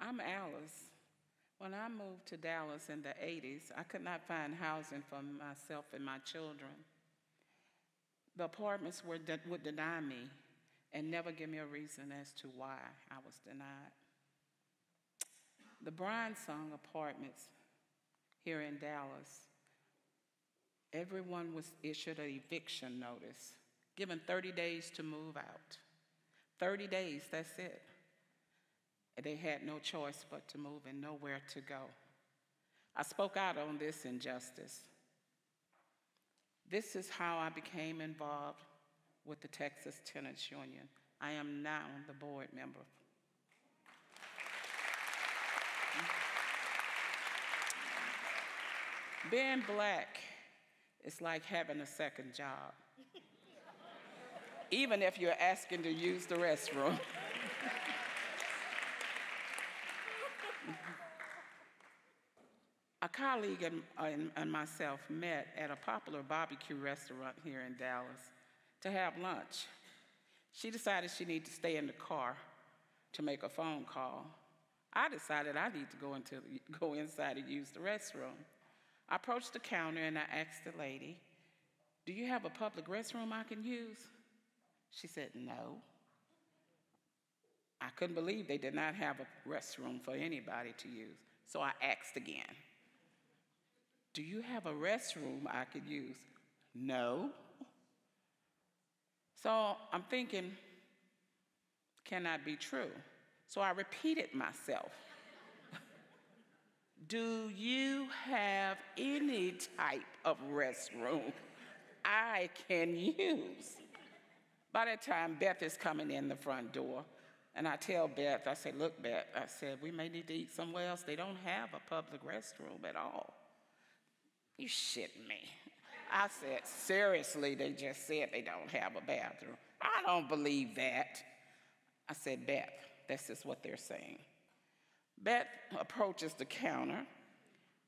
I'm Alice. When I moved to Dallas in the 80s, I could not find housing for myself and my children. The apartments would deny me and never give me a reason as to why I was denied. The Bryan Song Apartments here in Dallas, everyone was issued an eviction notice, given 30 days to move out. 30 days, that's it. They had no choice but to move and nowhere to go. I spoke out on this injustice. This is how I became involved with the Texas Tenants Union. I am now the board member. Being black is like having a second job, even if you're asking to use the restroom. A colleague and myself met at a popular barbecue restaurant here in Dallas to have lunch. She decided she needed to stay in the car to make a phone call. I decided I need to go inside and use the restroom. I approached the counter and I asked the lady, "Do you have a public restroom I can use?" She said, "No." I couldn't believe they did not have a restroom for anybody to use. So I asked again, "Do you have a restroom I could use?" "No." So I'm thinking, cannot be true. So I repeated myself. "Do you have any type of restroom I can use?" By that time, Beth is coming in the front door. And I tell Beth, I say, "Look, Beth," I said, "we may need to eat somewhere else. They don't have a public restroom at all." "You shitting me." I said, "Seriously, they just said they don't have a bathroom. I don't believe that." I said, "Beth, this is what they're saying." Beth approaches the counter,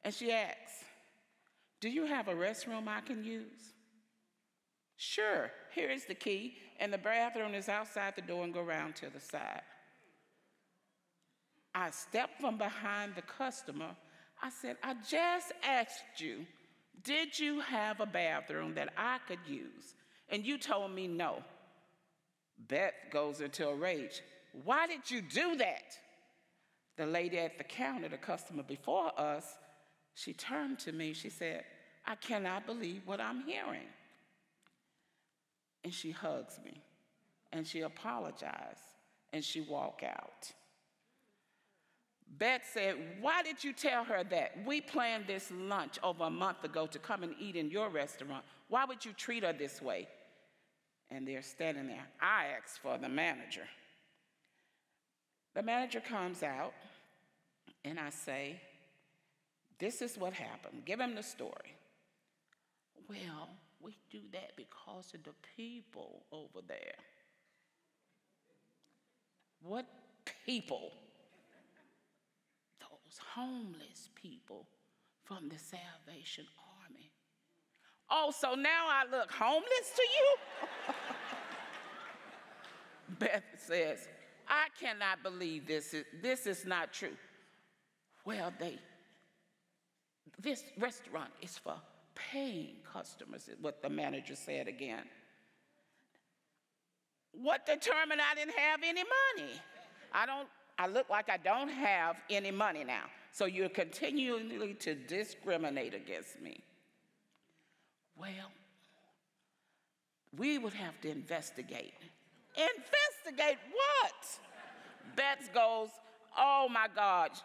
and she asks, "Do you have a restroom I can use?" "Sure, here is the key, and the bathroom is outside the door and go around to the side." I stepped from behind the customer. I said, "I just asked you, did you have a bathroom that I could use? And you told me no." Beth goes into a rage. "Why did you do that?" The lady at the counter, the customer before us, she turned to me. She said, "I cannot believe what I'm hearing." And she hugs me, and she apologized, and she walked out. Beth said, "Why did you tell her that? We planned this lunch over a month ago to come and eat in your restaurant. Why would you treat her this way?" And they're standing there. I asked for the manager. The manager comes out, and I say, "This is what happened. Give him the story." "Well, we do that because of the people over there." "What people?" "Those homeless people from the Salvation Army." "Oh, so now I look homeless to you?" Beth says, "I cannot believe this is not true." "Well, this restaurant is for paying customers," is what the manager said again. What determined I didn't have any money? I look like I don't have any money now. So you're continually to discriminate against me. "Well, we would have to investigate." "Investigate what?" Beth goes, "Oh my God,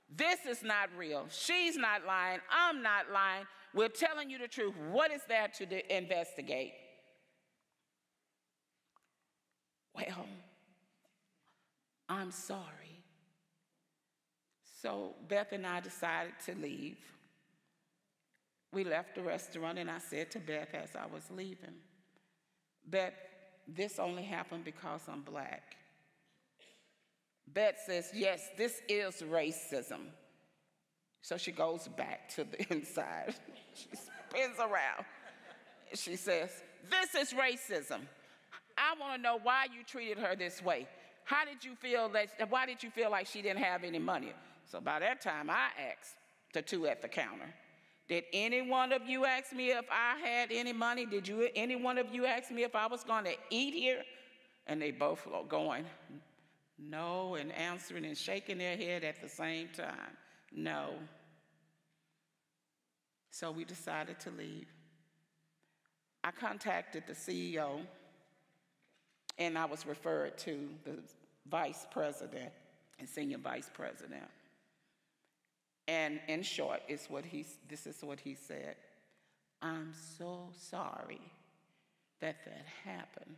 this is not real. She's not lying. I'm not lying. We're telling you the truth. What is there to investigate?" "Well, I'm sorry." So Beth and I decided to leave. We left the restaurant, and I said to Beth as I was leaving, "Beth, this only happened because I'm black." Beth says, "Yes, this is racism." So she goes back to the inside. She spins around. She says, "This is racism. I want to know why you treated her this way. why did you feel like she didn't have any money? So by that time, I asked the two at the counter, did any one of you ask me if I had any money? Did any one of you ask me if I was going to eat here? And they both were going, no, and answering and shaking their head at the same time, no. So we decided to leave. I contacted the CEO, and I was referred to the vice president and senior vice president. And in short, this is what he said. I'm so sorry that happened.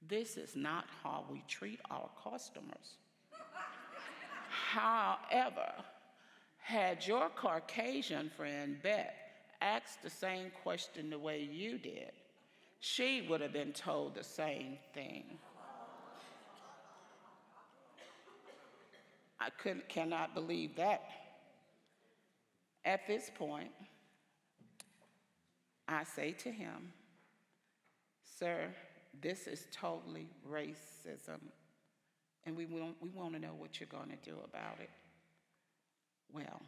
This is not how we treat our customers. However, had your Caucasian friend Beth asked the same question the way you did, she would have been told the same thing. I cannot believe that. At this point, I say to him, sir, this is totally racism, and we want to know what you're going to do about it. Well,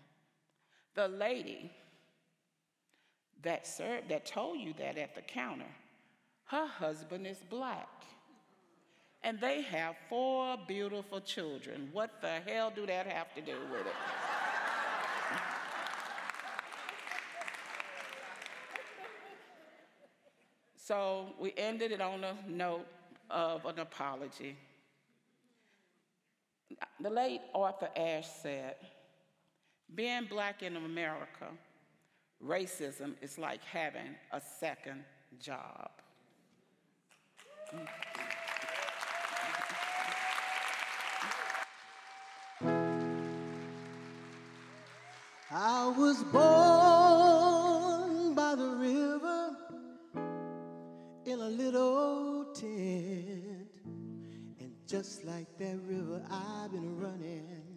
the lady that told you that at the counter, her husband is black, and they have 4 beautiful children. What the hell do that have to do with it? So we ended it on a note of an apology. The late Arthur Ashe said, being black in America, racism is like having a second job. I was born by the river in a little old tent, and just like that river I've been running